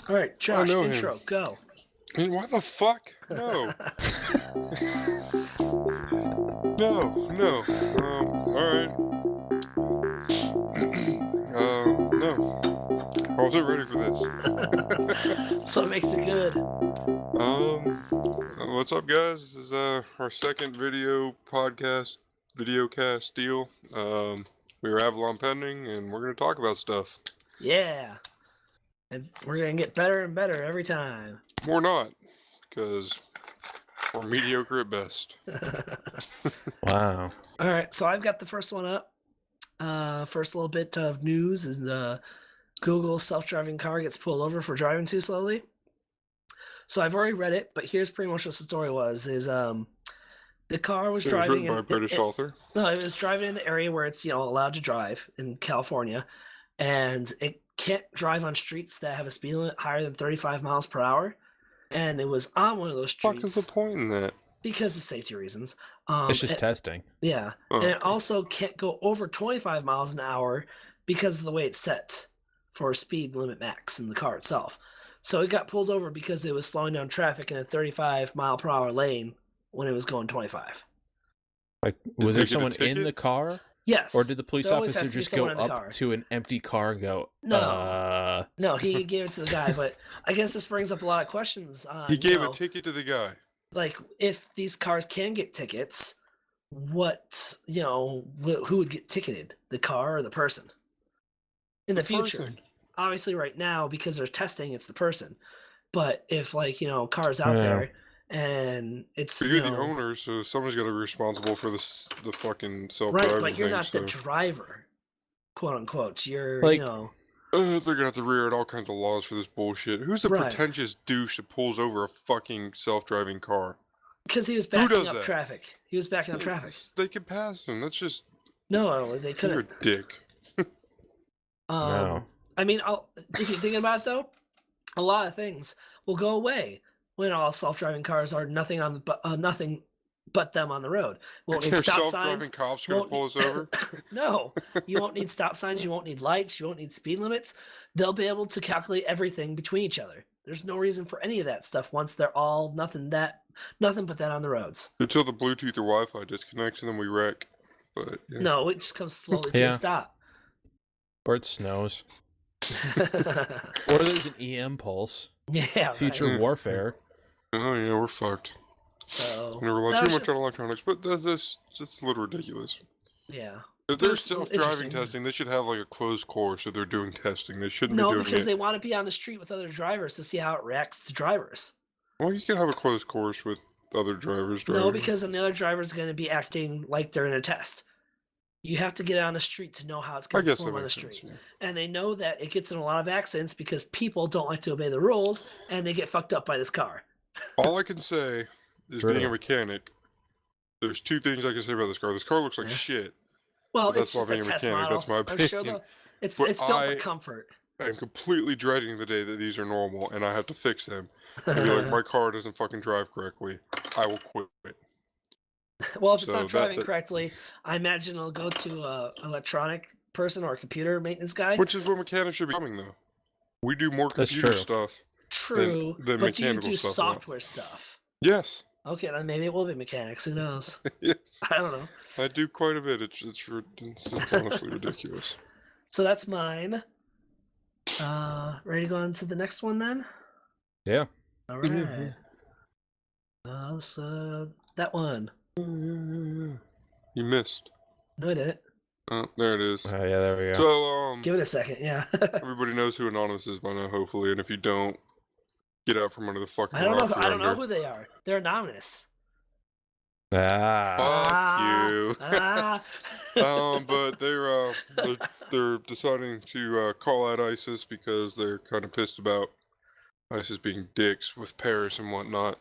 All right, Josh, intro, go. I mean, why the fuck? No. No. Alright. No. I wasn't ready for this. So it makes it good. What's up, guys? This is, our second videocast deal. We're AvalonPending, and we're gonna talk about stuff. Yeah. And we're going to get better and better every time. We're not, because we're mediocre at best. Wow. All right, so I've got the first one up. First little bit of news is Google's self-driving car gets pulled over for driving too slowly. So I've already read it, but here's pretty much what the story was. The car was driving by a British author? No, it was driving in the area where it's allowed to drive in California, and it can't drive on streets that have a speed limit higher than 35 miles per hour. And it was on one of those streets. What the fuck is the point in that? Because of safety reasons. It's just testing. Yeah. Oh. And it also can't go over 25 miles an hour because of the way it's set for speed limit max in the car itself. So it got pulled over because it was slowing down traffic in a 35 mile per hour lane when it was going 25 Like, was there someone in the car? Yes. Or did the police There always officer has to be just go someone in the up car. to an empty car and go, No, he gave it to the guy, but I guess this brings up a lot of questions on, He gave a ticket to the guy. like, if these cars can get tickets, what, who would get ticketed? The car or the person? In the future. Person. Obviously right now, because they're testing, it's the person. But if, cars out there and it's, But you're the owner, so someone's got to be responsible for the fucking self-driving right, but you're thing, not the driver, quote unquote. You're, they're gonna have to rear out all kinds of laws for this bullshit. Who's the Right. pretentious douche that pulls over a fucking self-driving car? because he was does backing up that? traffic. He was backing up traffic. They can pass him. That's just No, they you're couldn't. a dick. No. I mean, if you're thinking about it, though, a lot of things will go away when all self-driving cars are nothing but them on the road. Won't need Are stop self-driving signs. cops gonna won't pull us need- over? No, you won't need stop signs. You won't need lights. You won't need speed limits. They'll be able to calculate everything between each other. There's no reason for any of that stuff once they're all nothing but that on the roads. Until the Bluetooth or Wi-Fi disconnects and then we wreck. But yeah. No, it just comes slowly to Yeah. a stop. Or it snows. Or there's an EM pulse. Yeah, Future right. warfare. Oh yeah, we're fucked. So Never rely that too was much just- on electronics, but that's just a little ridiculous. yeah. If But they're it's self-driving interesting. testing, they should have like a closed course if they're doing testing. They shouldn't No, be doing because it. they want to be on the street with other drivers to see how it reacts to drivers. Well, you can have a closed course with other drivers driving. No, because then the other driver's going to be acting like they're in a test. You have to get on the street to know how it's I going to guess that perform on the makes street. sense. And they know that it gets in a lot of accidents because people don't like to obey the rules and they get fucked up by this car. All I can say is True. being a mechanic, there's two things I can say about this car. This car looks like Yeah. shit. Well, But it's that's just a not being a test mechanic, model. that's my I'm sure opinion. it's But built for I- comfort. I'm completely dreading the day that these are normal and I have to fix them. And be like, my car doesn't fucking drive correctly. I will quit. Well, if it's So not driving that- correctly, I imagine it'll go to an electronic person or a computer maintenance guy. Which is what mechanics should be coming, though. We do more That's computer true. stuff. True, than but do you mechanical do stuff, though. software stuff? Yes. Okay, then maybe it will be mechanics. Who knows? Yes. I don't know. I do quite a bit. It's honestly ridiculous. So that's mine. Ready to go on to the next one then? Yeah. All right. Yeah. That one. You missed. No, I didn't. Oh, there it is. Yeah, there we go. So, Give it a second. Yeah. everybody knows who Anonymous is by now, hopefully, and if you don't, get out from under the fucking I don't know. rock I don't know you're who they are. They're anonymous. Ah. Fuck you. But they're deciding to call out ISIS because they're kind of pissed about ISIS being dicks with Paris and whatnot,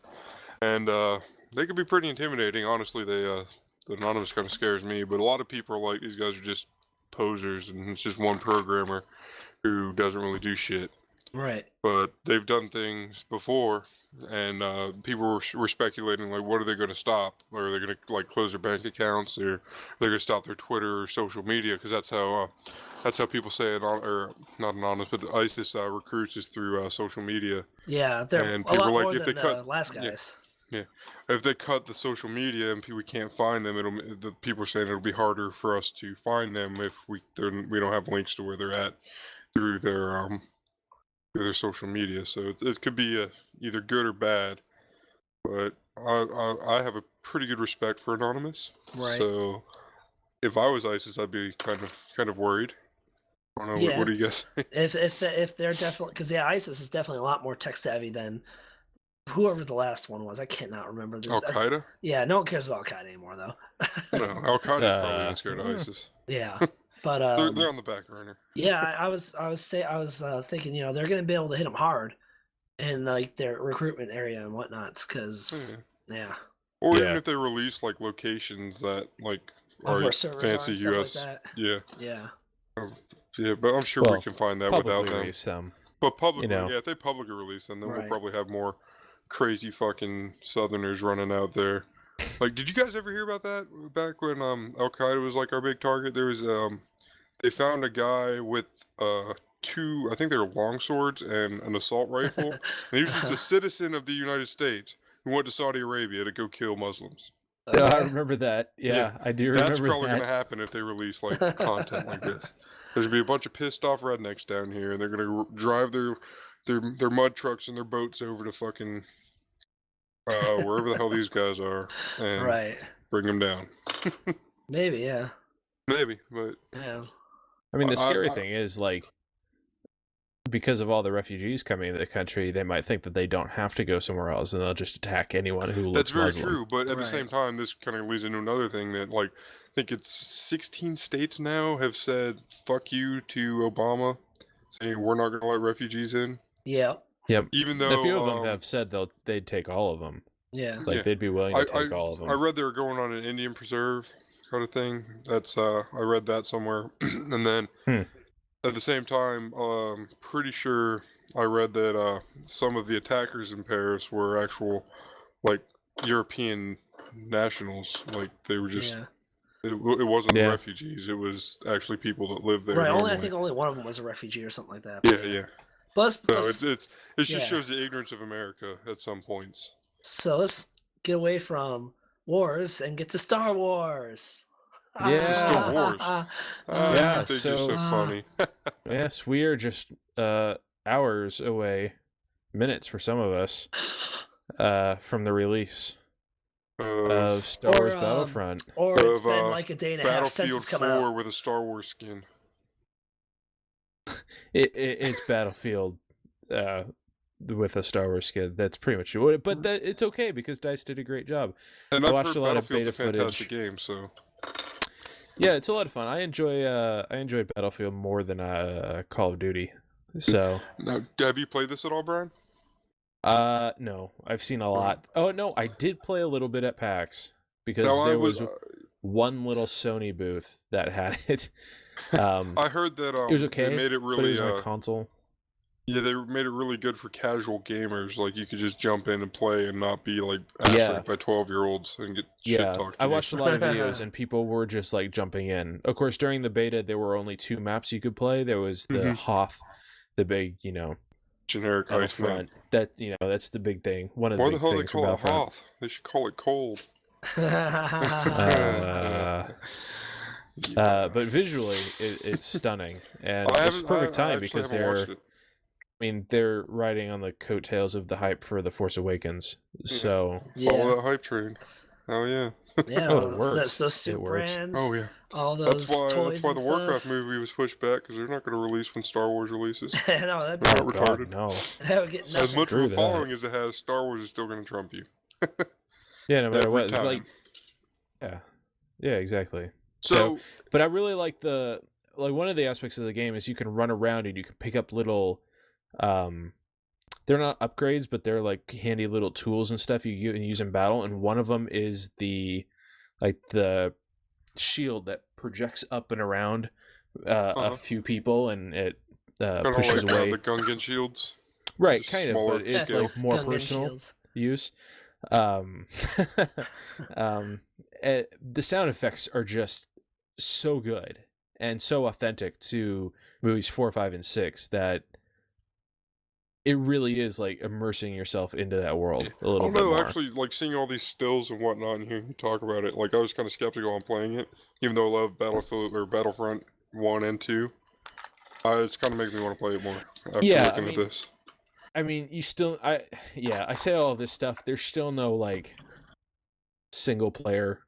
and they could be pretty intimidating. Honestly, the Anonymous kind of scares me, but a lot of people are like, these guys are just posers, and it's just one programmer who doesn't really do shit. Right. But they've done things before, and people were speculating, like, what are they going to stop? Or are they going to, like, close their bank accounts? Or they're going to stop their Twitter or social media? Because that's how that's how people say it, or not anonymous, but ISIS recruits is through social media. Yeah, they're And a people lot are like, more if they than cut, the last yeah, guys. yeah, if they cut the social media and we can't find them, the people are saying it'll be harder for us to find them if we don't have links to where they're at through their social media. So it could be either good or bad. But I have a pretty good respect for Anonymous. Right. So if I was ISIS, I'd be kind of worried. I don't know. Yeah. What do you guys think? If they're definitely, because ISIS is definitely a lot more tech savvy than whoever the last one was. I cannot remember. Al Qaeda? Yeah, no one cares about Al Qaeda anymore though. No, Al Qaeda probably not scared of ISIS. Yeah, but They're on the back burner. yeah, I was thinking, they're gonna be able to hit them hard in like their recruitment area and whatnots, because yeah. Or even if they release like locations that like are fancy US, like that. yeah, yeah, but I'm sure we can find that without them. Release them. But publicly, yeah, if they publicly release them, then Right. we'll probably have more crazy fucking Southerners running out there. Like, did you guys ever hear about that back when Al Qaeda was like our big target? There was they found a guy with two, I think they were longswords and an assault rifle, and he was just a citizen of the United States who went to Saudi Arabia to go kill Muslims. Yeah, I remember that. Yeah, I do remember that. That's probably going to happen if they release like content like this. There's going to be a bunch of pissed off rednecks down here, and they're going to drive their mud trucks and their boats over to fucking wherever the hell these guys are, and bring them down. Maybe, yeah. Maybe, but yeah. I mean, the scary thing is, like, because of all the refugees coming into the country, they might think that they don't have to go somewhere else, and they'll just attack anyone who looks Muslim. That's very true, but at the same time, this kind of leads into another thing that, like, I think it's 16 states now have said "fuck you" to Obama, saying we're not going to let refugees in. Yeah. Yep. Even though a few of them have said they'd take all of them. Yeah. Like they'd be willing to take all of them. I read they were going on an Indian preserve kind of thing. That's I read that somewhere, and then at the same time, pretty sure I read that some of the attackers in Paris were actual like European nationals. Like they were just. Yeah. It wasn't refugees. It was actually people that lived there. Right. Normally. I think only one of them was a refugee or something like that. Yeah. Plus, so it just shows the ignorance of America at some points. So let's get away from wars and get to Star Wars. Yeah. Star Wars. Yeah. They're just so funny. Yes, we are just hours away, minutes for some of us, from the release of Star Wars Battlefront. Or it's been like a day and a half since it's come out. Battlefield 4 with a Star Wars skin. It's Battlefield with a Star Wars skin. That's pretty much it. But it's okay because DICE did a great job. And I watched a lot of beta footage. Fantastic game, so. Yeah, it's a lot of fun. I enjoy Battlefield more than Call of Duty. So. Now, have you played this at all, Brian? No, I've seen a lot. Oh no, I did play a little bit at PAX because there was one little Sony booth that had it. I heard that it was okay. They made it really. But it was on a console. Yeah, they made it really good for casual gamers. Like you could just jump in and play and not be like asked by 12-year-olds and get shit talked. I watched a lot of videos and people were just like jumping in. Of course, during the beta, there were only 2 maps you could play. There was the Hoth, the big, generic Battlefront. That that's the big thing. One of the big things for Battlefront. Why the hell they call it Hoth? They should call it Cold. But visually, it's stunning, and it's perfect time because they're riding on the coattails of the hype for The Force Awakens. So follow that hype train. Oh yeah. Yeah, that's those suit brands. Oh yeah. All those toys. That's why and the stuff. Warcraft movie was pushed back because they're not going to release when Star Wars releases. No, that'd be retarded. No. That would get as much of a following as it has, Star Wars is still going to trump you. Yeah, no matter what. It's like, yeah, exactly. So, but I really like one of the aspects of the game is you can run around and you can pick up little, they're not upgrades, but they're like handy little tools and stuff you use in battle. And one of them is the shield that projects up and around a few people and it pushes away. The Gungan shields. Right, kind of, but it's like more Gungan personal shields. Use. The sound effects are just so good. and so authentic to movies 4, 5, and 6 that it really is like immersing yourself into that world a little bit more. Actually, like seeing all these stills and whatnot and hearing you talk about it, like I was kind of skeptical on playing it, even though I love Battlefront 1 and 2. It's kind of making me want to play it more after looking at this. I mean, I say all of this stuff. There's still no like single player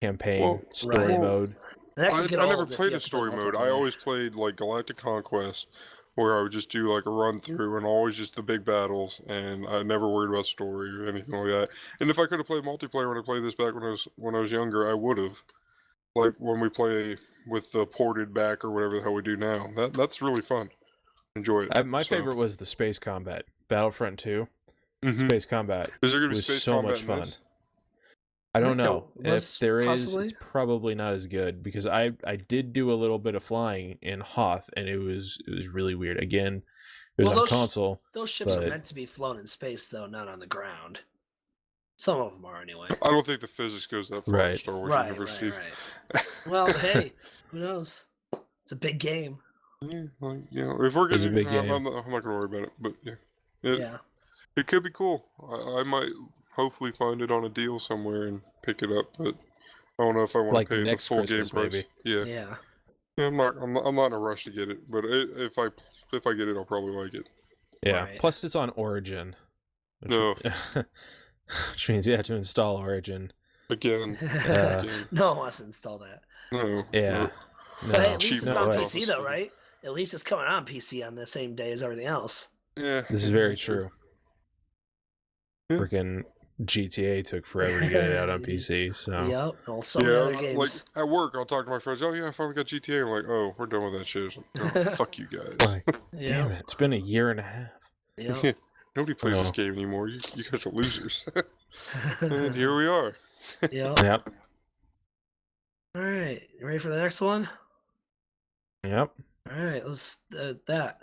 campaign story mode. I never played a story mode. I always played like Galactic Conquest, where I would just do like a run through and always just the big battles, and I never worried about story or anything like that. And if I could have played multiplayer when I played this back when I was younger, I would have. Like when we play with the ported back or whatever the hell we do now. That's really fun. Enjoy it. My favorite was the space combat. Battlefront 2. Space combat. Is there going to be space so combat much in fun. this? I don't know. If there is, it's probably not as good because I did do a little bit of flying in Hoth and it was really weird. Again, it was on console. Those ships are meant to be flown in space though, not on the ground. Some of them are anyway. I don't think the physics goes that far in Star Wars University. Right. Well, hey, who knows? It's a big game. Yeah, like, if we're getting, a big game. I'm not gonna worry about it. But it could be cool. I might hopefully find it on a deal somewhere and pick it up, but I don't know if I want to pay the full Christmas, game price. maybe. Yeah. I'm not in a rush to get it, but if I get it, I'll probably like it. Yeah. Right. Plus, it's on Origin. Which means you have to install Origin. Again. No one wants to install that. No. Yeah. No. But hey, at least it's on PC though, right? At least it's coming on PC on the same day as everything else. Yeah. This is very true. Freaking GTA took forever to get it out on PC, so... Yep, and so many other games. Like, at work, I'll talk to my friends, oh yeah, I finally got GTA. I'm like, oh, we're done with that shit. Like, oh, fuck you guys. Like, damn it, it's been a year and a half. Yep. Nobody plays this game anymore. You guys are losers. And here we are. Yep. Alright, you ready for the next one? Yep. Alright, let's that.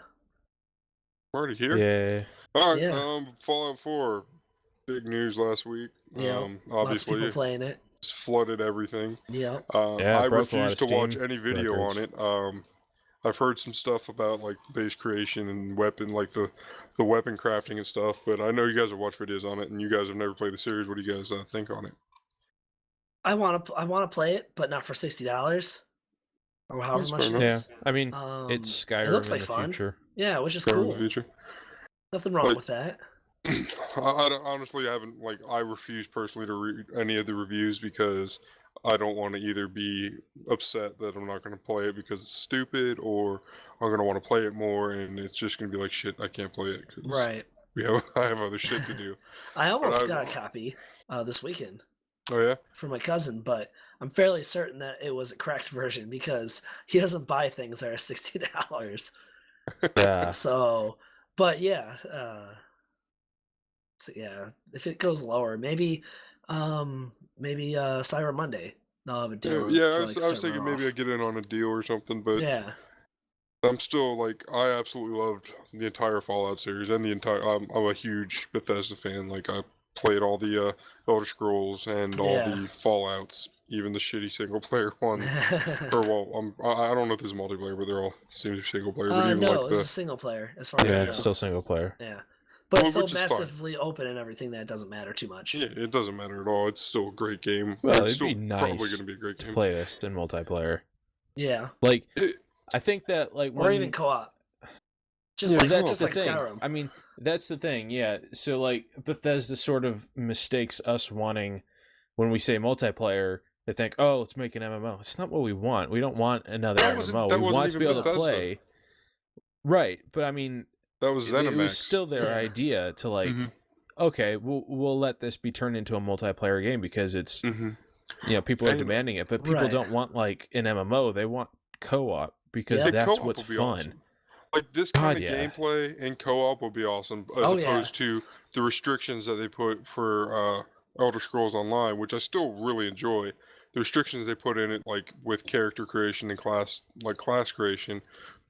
We're already here? Yeah. Alright, Fallout 4. Big news last week. Obviously, lots of people playing it. It's flooded everything. Yep. I refuse to watch any video on it. I've heard some stuff about like base creation and weapon, like the weapon crafting and stuff, but I know you guys have watched videos on it, and you guys have never played the series. What do you guys think on it? I want to play it, but not for $60 or however much it is. Yeah, I mean, it's Skyrim it looks like in the fun. future. Yeah, which is Skyrim cool. in the future. Nothing wrong with that. Honestly, I haven't I refuse personally to read any of the reviews because I don't want to either be upset that I'm not going to play it because it's stupid, or I'm going to want to play it more and it's just going to be like, shit, I can't play it. Right. I have other shit to do. I almost got a copy this weekend. Oh, yeah? For my cousin, but I'm fairly certain that it was a cracked version because he doesn't buy things that are $60. Yeah. So, but yeah. So yeah, if it goes lower, maybe Cyber Monday they'll have a deal. Yeah, I was thinking maybe I'd get in on a deal or something, but yeah, I'm still like, I absolutely loved the entire Fallout series and the entire. I'm a huge Bethesda fan. Like I played all the Elder Scrolls and all the Fallouts, even the shitty single player ones. Or well, I don't know if this is multiplayer, but they're all seem to be single player. But even no, like it's a single player as far as I know. It's still single player. Yeah. But it's so massively open and everything that it doesn't matter too much. Yeah, it doesn't matter at all. It's still a great game. Well, it's it'd be nice probably going to be a great game to play this in multiplayer. Yeah. Like, I think that like or even co-op. Just like Skyrim. I mean, that's the thing. Yeah. So like Bethesda sort of mistakes us wanting, when we say multiplayer, they think, oh, let's make an MMO. It's not what we want. We don't want another MMO. We want to be able to play. Right, but I mean. That was ZeniMax. It was still their idea to like, okay, we'll let this be turned into a multiplayer game because it's, people are demanding it, but people don't want like an MMO. They want co-op because that's what's fun. Awesome. Like this kind of gameplay in co-op will be awesome, as opposed to the restrictions that they put for Elder Scrolls Online, which I still really enjoy. The restrictions they put in it, like with character creation and class creation,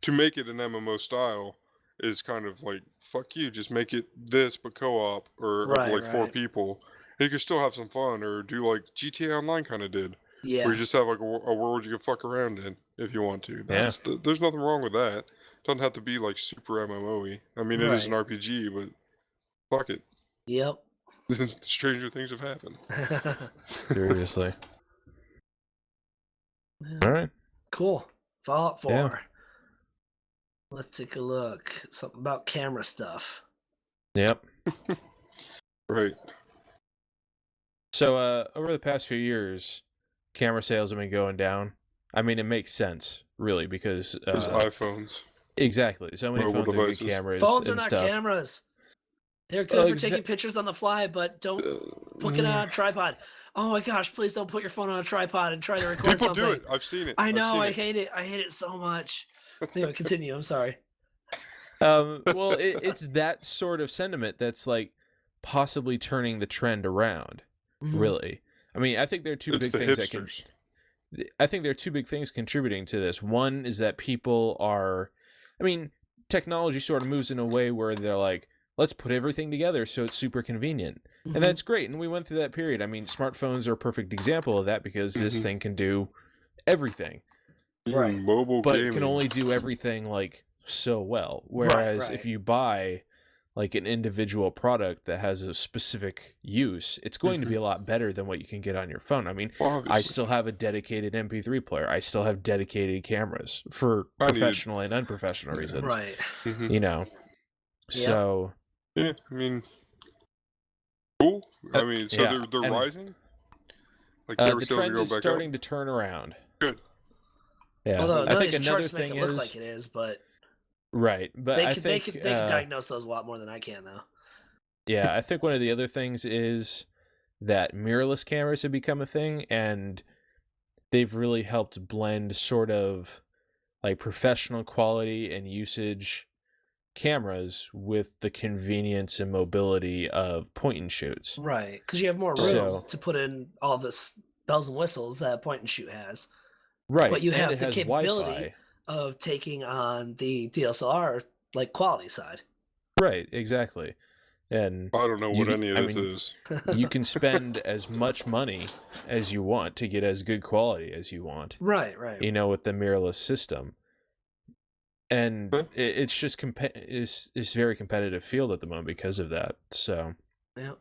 to make it an MMO style. Is kind of like, fuck you, just make it this but co-op or like 4 people. You can still have some fun or do like GTA Online kind of did. Yeah. Where you just have like a world you can fuck around in if you want to. There's nothing wrong with that. It doesn't have to be like super MMO-y. I mean, it is an RPG, but fuck it. Yep. Stranger things have happened. Seriously. All right. Cool. Fallout 4. Yeah. Let's take a look. Something about camera stuff. Yep. Right. So, over the past few years, camera sales have been going down. I mean, it makes sense, really, because iPhones. Exactly. So many phones have good cameras. Phones are and not stuff. Cameras. They're good for taking pictures on the fly, but don't put it on a tripod. Oh my gosh! Please don't put your phone on a tripod and try to record People something. do it. I've seen it. I know. I hate it. I hate it so much. Anyway, continue. I'm sorry. Well, it's that sort of sentiment that's like possibly turning the trend around. Really, I mean, I think there are two big things that can. I think there are two big things contributing to this. One is that people are, I mean, technology sort of moves in a way where they're like, let's put everything together so it's super convenient. And that's great. And we went through that period. I mean, smartphones are a perfect example of that because this thing can do everything. Right. Mobile but gaming. It can only do everything like so well. Whereas if you buy like an individual product that has a specific use, it's going to be a lot better than what you can get on your phone. I mean, I still have a dedicated MP3 player. I still have dedicated cameras for professional and unprofessional reasons. Right. You know. So yeah, I mean, cool. I mean, so they're rising. Like the trend is starting to turn around. Good. Yeah. Although I think another thing is, look like it is, but right. But they can diagnose those a lot more than I can, though. Yeah, I think one of the other things is that mirrorless cameras have become a thing, and they've really helped blend sort of like professional quality and usage cameras with the convenience and mobility of point and shoots. Right, because you have more room to put in all the bells and whistles that a point and shoot has. Right, but you have the capability Wi-Fi of taking on the DSLR like quality side. Right, exactly. And I don't know what any of this is. You can spend as much money as you want to get as good quality as you want. Right. You know, with the mirrorless system. And it's just it's very competitive field at the moment because of that. So, yeah.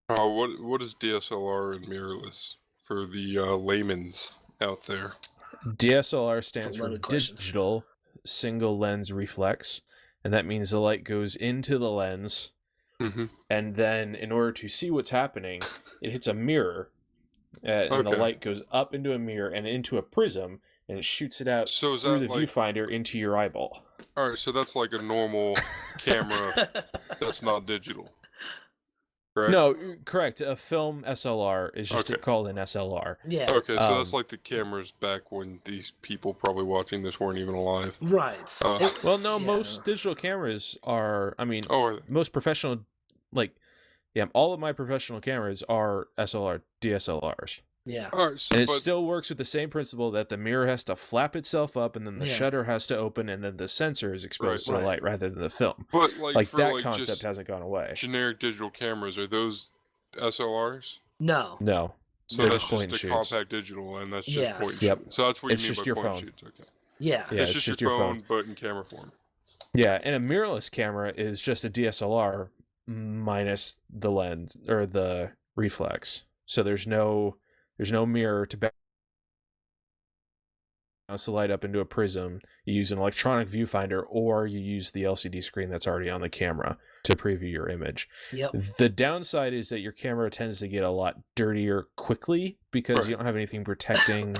What is DSLR and mirrorless for the layman's out there? DSLR stands for digital single lens reflex, and that means the light goes into the lens, and then in order to see what's happening, it hits a mirror, and the light goes up into a mirror and into a prism. And it shoots it out through the viewfinder into your eyeball. All right, so that's like a normal camera that's not digital, correct? No, correct. A film SLR is just called an SLR. Yeah. Okay, so that's like the cameras back when these people probably watching this weren't even alive. Right. Well, no, most digital cameras are, I mean, most professional, all of my professional cameras are DSLRs. Yeah. All right, and it still works with the same principle that the mirror has to flap itself up, and then the shutter has to open, and then the sensor is exposed to the light rather than the film. But that concept hasn't gone away. Generic digital cameras, are those SLRs? No. So that's just a compact digital, and that's just point and shoot. So that's what you mean by point and shoots. Okay. Yeah. It's just your phone, but in camera form. Yeah, and a mirrorless camera is just a DSLR minus the lens or the reflex. So there's no mirror to bounce the light up into a prism. You use an electronic viewfinder, or you use the LCD screen that's already on the camera to preview your image. Yep. The downside is that your camera tends to get a lot dirtier quickly because you don't have anything protecting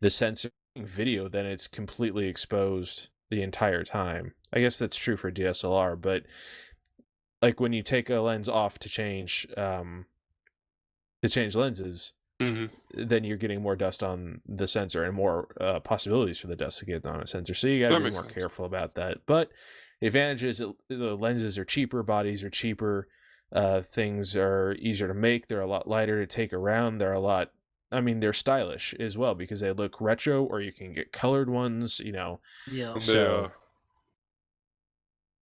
the sensor. Video, then it's completely exposed the entire time. I guess that's true for DSLR, but like when you take a lens off to change lenses, then you're getting more dust on the sensor and more possibilities for the dust to get on a sensor. So you got to be more careful about that. But the advantage is the lenses are cheaper, bodies are cheaper, things are easier to make. They're a lot lighter to take around. They're stylish as well because they look retro, or you can get colored ones, Yeah. So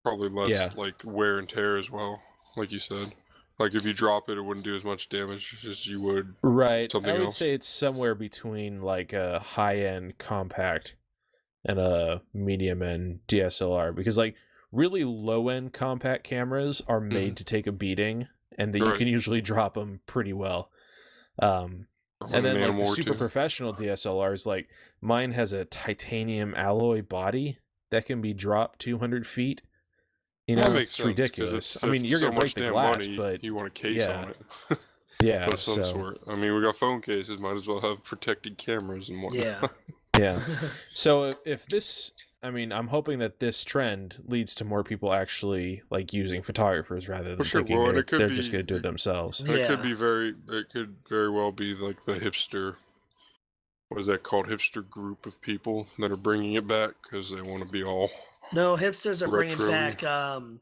probably less like wear and tear as well, like you said. Like if you drop it, it wouldn't do as much damage as you would. Right. Something I would else. say it's somewhere between like a high-end compact and a medium-end DSLR, because like really low-end compact cameras are made to take a beating, and you can usually drop them pretty well. And then like the super professional DSLRs, like mine has a titanium alloy body that can be dropped 200 feet. You know, it's ridiculous. I mean, you're going to break the glass, but you want a case on it. Yeah, of some sort. I mean, we got phone cases, might as well have protected cameras and whatnot. Yeah. Yeah. So if this, I mean, I'm hoping that this trend leads to more people actually like using photographers rather than thinking they're just going to do it themselves. Yeah. It could very well be like the hipster, what is that called? Hipster group of people that are bringing it back because they want to be all. No, hipsters are bringing back the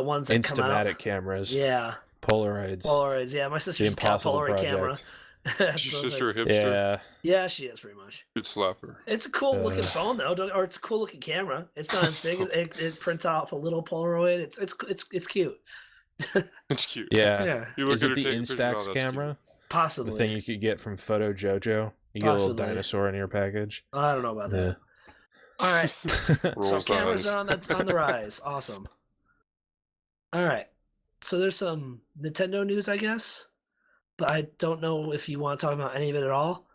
ones that come out. Instamatic cameras. Yeah. Polaroids. Yeah. My sister's got a Polaroid camera. Your sister a hipster? Yeah, she is pretty much. Good slapper. It's a cool looking phone though, or it's a cool looking camera. It's not as big as it prints out a little Polaroid. It's cute. It's cute. Yeah. Is it the Instax camera? Possibly. The thing you could get from Photo Jojo. You get a little dinosaur in your package. I don't know about that. All right. So cameras are on the rise. Awesome. All right. So there's some Nintendo news, I guess, but I don't know if you want to talk about any of it at all.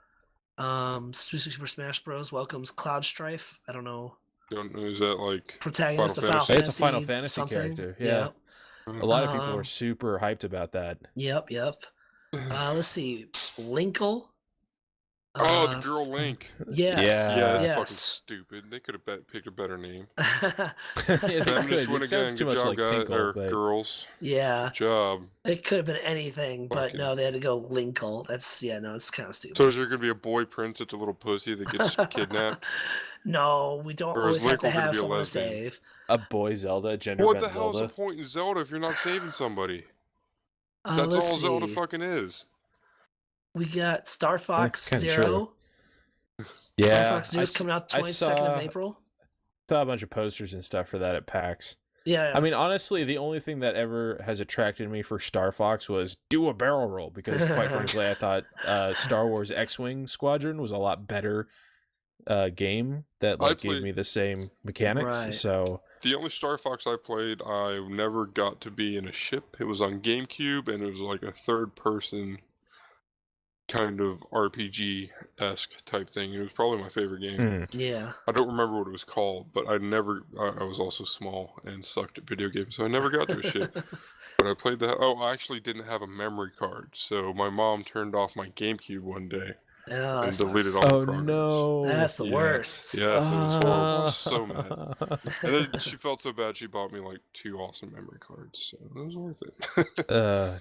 Super Smash Bros. Welcomes Cloud Strife. I don't know. Is that like protagonist of Final Fantasy? It's a Final Fantasy character. Yeah. A lot of people were super hyped about that. Yep. Let's see. Linkle. The girl Link. Yes. Yeah, that's fucking stupid. They could have picked a better name. It sounds too much like Tinkle, but... girls. Yeah. Good job. It could have been anything, but no, they had to go Linkle. It's kind of stupid. So is there going to be a boy prince that's a little pussy that gets kidnapped? No, we don't always have to have someone to save. A boy Zelda, gender What bent the hell Zelda? is the point in Zelda if you're not saving somebody? That's all Zelda fucking is. We got Star Fox Zero. Yeah, Star Fox Zero is coming out 22nd of April. Saw a bunch of posters and stuff for that at PAX. Yeah. I mean, honestly, the only thing that ever has attracted me for Star Fox was do a barrel roll, because quite frankly, I thought Star Wars X-Wing Squadron was a lot better game that gave me the same mechanics. Right. So the only Star Fox I played, I never got to be in a ship. It was on GameCube, and it was like a third-person kind of RPG-esque type thing. It was probably my favorite game. Yeah. I don't remember what it was called, but I was also small and sucked at video games, so I never got to a ship. But I played that. Oh, I actually didn't have a memory card, so my mom turned off my GameCube one day and deleted all the programs. No. That's the worst. Yeah, so it was horrible. I was so mad. And then she felt so bad, she bought me like 2 awesome memory cards, so it was worth it.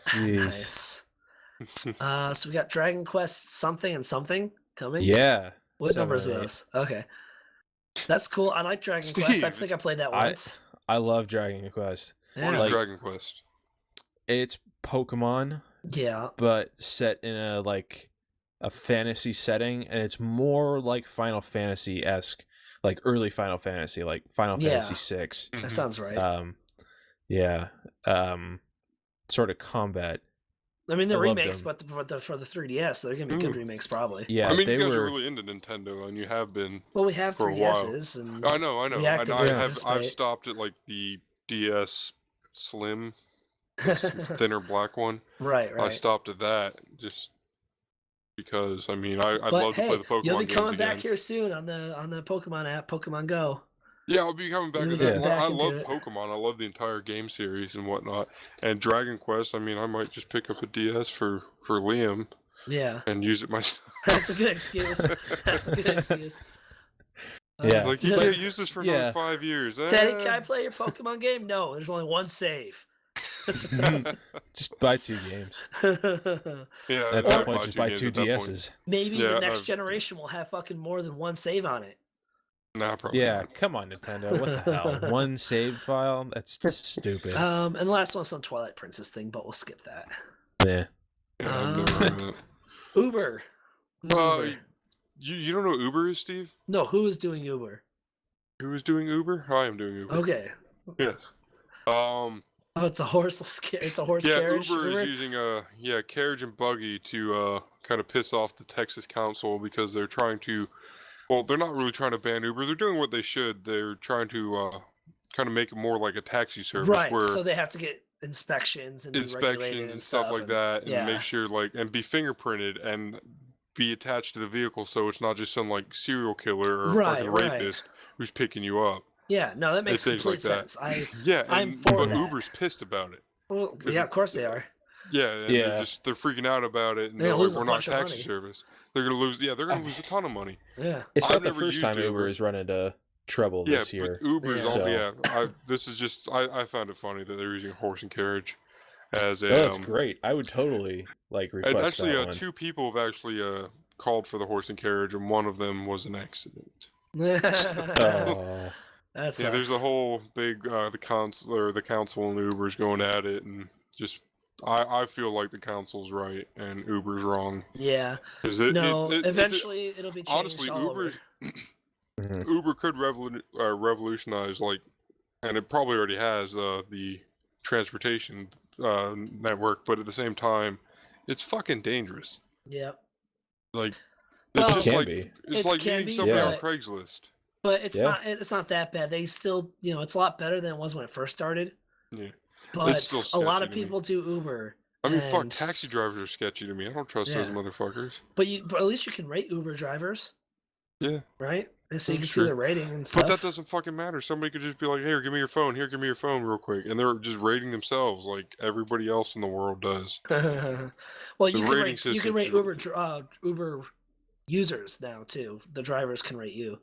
Jeez. Nice. So we got Dragon Quest something and something coming. Yeah. What numbers are those? Okay, that's cool. I like Dragon Quest. I think I played that once. I love Dragon Quest. What is Dragon Quest? It's Pokemon. Yeah. But set in a fantasy setting, and it's more like Final Fantasy-esque, like early Final Fantasy, like Final Fantasy VI. That sounds right. Sort of combat. I mean, the remakes, but for the 3DS, they're gonna be good remakes, probably. Yeah, I mean, you guys are really into Nintendo, and you have been. Well, we have for 3DSs, and I know. I've stopped at like the DS Slim, thinner black one. Right. I stopped at that just because. I mean, I'd love to play the Pokemon games. You'll be coming back here soon on the Pokemon app, Pokemon Go. Yeah, I'll be coming back. I love Pokemon. I love the entire game series and whatnot. And Dragon Quest, I mean, I might just pick up a DS for Liam. Yeah. And use it myself. That's a good excuse. Yeah. Like, you can't use this for another 5 years. Teddy, can I play your Pokemon game? No, there's only one save. Just buy 2 games. Yeah. At that point, just buy 2 DSs. Maybe the next generation will have fucking more than one save on it. Nah, probably not. Come on, Nintendo. What the hell? One save file? That's just stupid. And the last one's some Twilight Princess thing, but we'll skip that. Yeah. I've never heard of that. Uber. Uber? You don't know what Uber is, Steve? No, who is doing Uber? Who is doing Uber? I am doing Uber. Okay. Yes. Oh, it's a horse. It's a horse Yeah, carriage. Uber is using a carriage and buggy to kind of piss off the Texas council because they're trying to. Well, they're not really trying to ban Uber. They're doing what they should. They're trying to kind of make it more like a taxi service, Right. where So they have to get inspections and be regulated and stuff like that, and make yeah. sure and be fingerprinted and be attached to the vehicle, so it's not just some like serial killer or fucking rapist who's picking you up. Yeah, no, that makes things complete like that. sense. Yeah, I'm for but that. Uber's pissed about it. Well, yeah, of course they are. Yeah, and they're freaking out about it, and they're like, we're not a taxi service. They're gonna lose. Yeah, they're gonna lose a ton of money. Yeah, it's not the first time Uber has run into trouble this year. But Uber's this is just I found it funny that they're using horse and carriage as a. That's great. I would totally request and actually, that one. 2 people have actually called for the horse and carriage, and one of them was an accident. Oh. That sucks. Yeah, there's a whole big the council and Uber's going at it, and just I feel like the council's right and Uber's wrong. Yeah. Eventually it'll be changed. Honestly, Uber could revolutionize, like, and it probably already has the transportation network, but at the same time, it's fucking dangerous. Yeah. Like, it's just like it's like meeting somebody on Craigslist. But it's not that bad. They still, it's a lot better than it was when it first started. Yeah. But a lot of people do Uber. I mean, fuck, taxi drivers are sketchy to me. I don't trust those motherfuckers. But at least you can rate Uber drivers. Yeah. Right? And so you can see the rating and stuff. But that doesn't fucking matter. Somebody could just be like, "Here, give me your phone. Here, give me your phone real quick." And they're just rating themselves like everybody else in the world does. Well, you can rate Uber users now too. The drivers can rate you.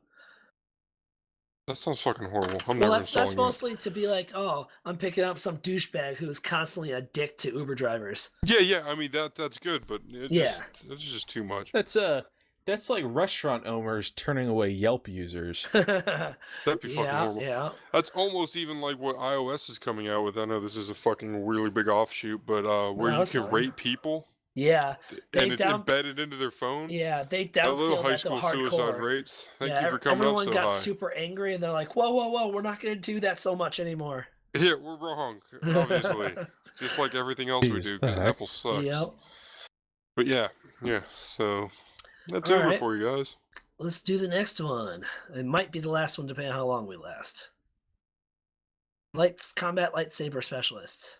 That sounds fucking horrible. That's mostly to be like, oh, I'm picking up some douchebag who is constantly a dick to Uber drivers. Yeah. I mean that's good, but it's just too much. That's like restaurant owners turning away Yelp users. That'd be fucking horrible. Yeah. That's almost even like what iOS is coming out with. I know this is a fucking really big offshoot, but where you can rate people. Yeah, and it's embedded into their phone. Yeah, they downscaled that to hardcore. Suicide rates. Thank you for coming everyone up so got high. super angry, and they're like, "Whoa, we're not going to do that so much anymore." Yeah, we're wrong, obviously. Just like everything else we do, because Apple sucks. Yep. But yeah. So that's Uber for you guys. Let's do the next one. It might be the last one, depending on how long we last. Combat lightsaber specialist.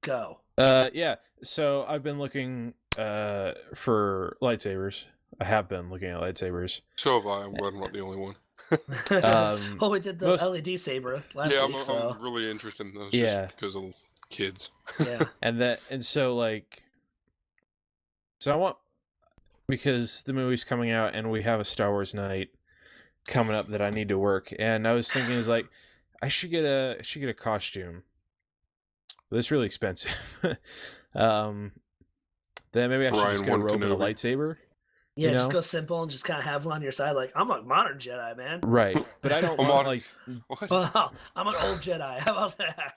Go. Yeah. So I've been looking for lightsabers. I have been looking at lightsabers. So have I. I'm not the only one. Well, we did the LED saber last week. I'm really interested in those. Just because of kids. Yeah. So I want, because the movie's coming out and we have a Star Wars night coming up that I need to work, and I was thinking I should get a costume. But it's really expensive. Then maybe I should just get a robe and a lightsaber. Yeah, just go simple and just kind of have one on your side. Like, I'm a modern Jedi, man. Right, but I don't want like. Well, I'm an old Jedi. How about that?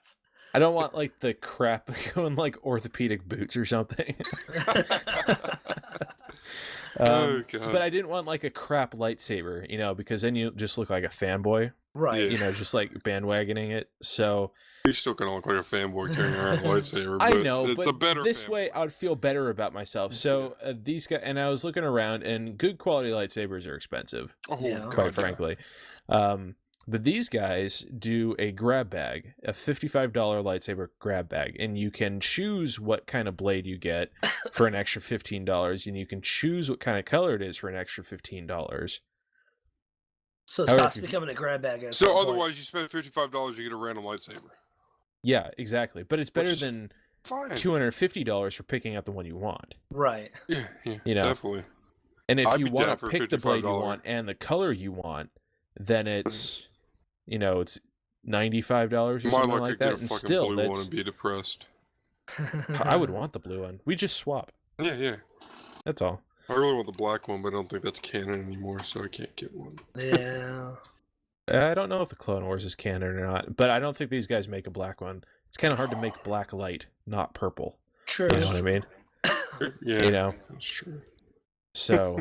I don't want like the crap going like orthopedic boots or something. Oh, God. But I didn't want like a crap lightsaber, because then you just look like a fanboy. Right. Just like bandwagoning it. So. You're still gonna look like a fanboy carrying around a lightsaber. But I know, it's but a better this way I would feel better about myself. So these guys, and I was looking around, and good quality lightsabers are expensive, quite frankly. But these guys do a grab bag, a $55 lightsaber grab bag, and you can choose what kind of blade you get for an extra $15, and you can choose what kind of color it is for an extra $15. So it stops becoming a grab bag. So otherwise, you spend $55, you get a random lightsaber. Yeah, exactly. But it's better than $250 for picking out the one you want. Right. Yeah, definitely. And if you want to pick the blade you want and the color you want, then it's, it's $95 or something like that. And still, blue one and be depressed. I would want the blue one. We just swap. Yeah. That's all. I really want the black one, but I don't think that's canon anymore, so I can't get one. Yeah. I don't know if the Clone Wars is canon or not, but I don't think these guys make a black one. It's kind of hard to make black light, not purple. True. You know what I mean? Yeah. That's true. So,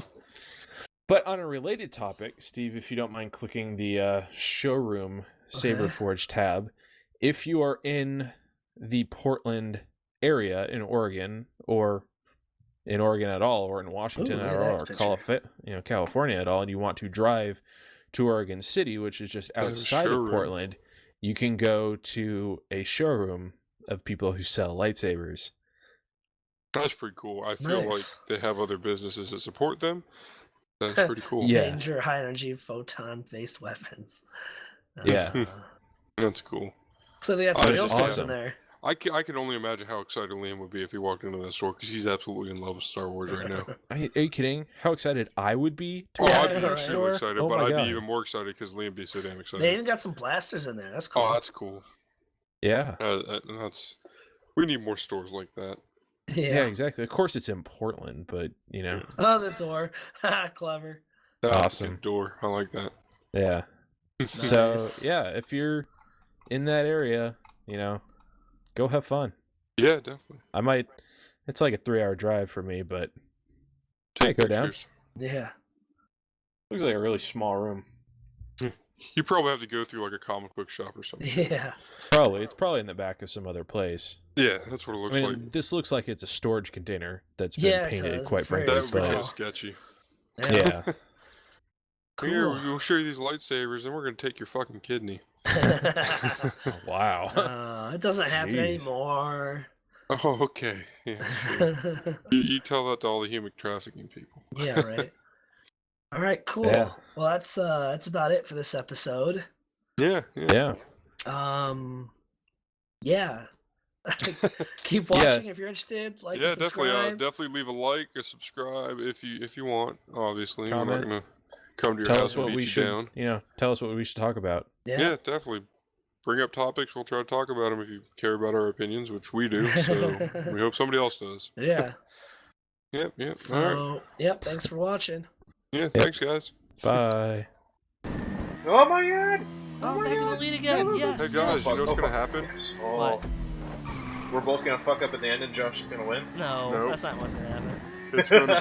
but on a related topic, Steve, if you don't mind clicking the showroom Saberforge tab, if you are in the Portland area in Oregon, or in Oregon at all, or in Washington at all, or California at all, and you want to drive to Oregon City, which is just outside of Portland, you can go to a showroom of people who sell lightsabers. That's pretty cool. I feel like they have other businesses that support them. That's pretty cool. Danger, high energy, photon-based weapons. Yeah. That's cool. So they got some real stuff in there. I can only imagine how excited Liam would be if he walked into that store, because he's absolutely in love with Star Wars right now. Are you kidding? How excited I would be to I'd be extremely excited, but I'd be even more excited because Liam be so damn excited. They even got some blasters in there. That's cool. Oh, that's cool. Yeah. We need more stores like that. Yeah, exactly. Of course it's in Portland, but, you know. Oh, the door. Clever. Awesome. Door. I like that. Yeah. So, yeah, if you're in that area, you know, go have fun. Yeah, definitely. It's like a 3-hour drive for me, but take go down. Yeah. Looks like a really small room. You probably have to go through like a comic book shop or something. Yeah. Probably. It's probably in the back of some other place. Yeah, that's what it looks like. This looks like it's a storage container that's been painted, quite frankly. That would be kind of sketchy. Yeah. Cool. Here, we'll show you these lightsabers, and we're going to take your fucking kidney. Wow. It doesn't happen anymore. Oh, okay. Yeah, sure. you tell that to all the human trafficking people. Yeah, right. All right, cool. Yeah. Well, that's about it for this episode. Yeah. Yeah. Keep watching if you're interested. Like, and subscribe. Definitely leave a like, a subscribe if you want. Obviously, comment. we're not gonna come to your house and beat you down. Tell us what we should talk about. Yeah, definitely. Bring up topics. We'll try to talk about them if you care about our opinions, which we do. So we hope somebody else does. Yeah. Yep. So, all right. Thanks for watching. Yeah, thanks, guys. Bye. Oh my god! Oh, maybe the lead again. Yes. Hey guys, you know what's gonna happen? What? We're both gonna fuck up at the end, and Josh is gonna win. No, that's not what's gonna happen. It's gonna be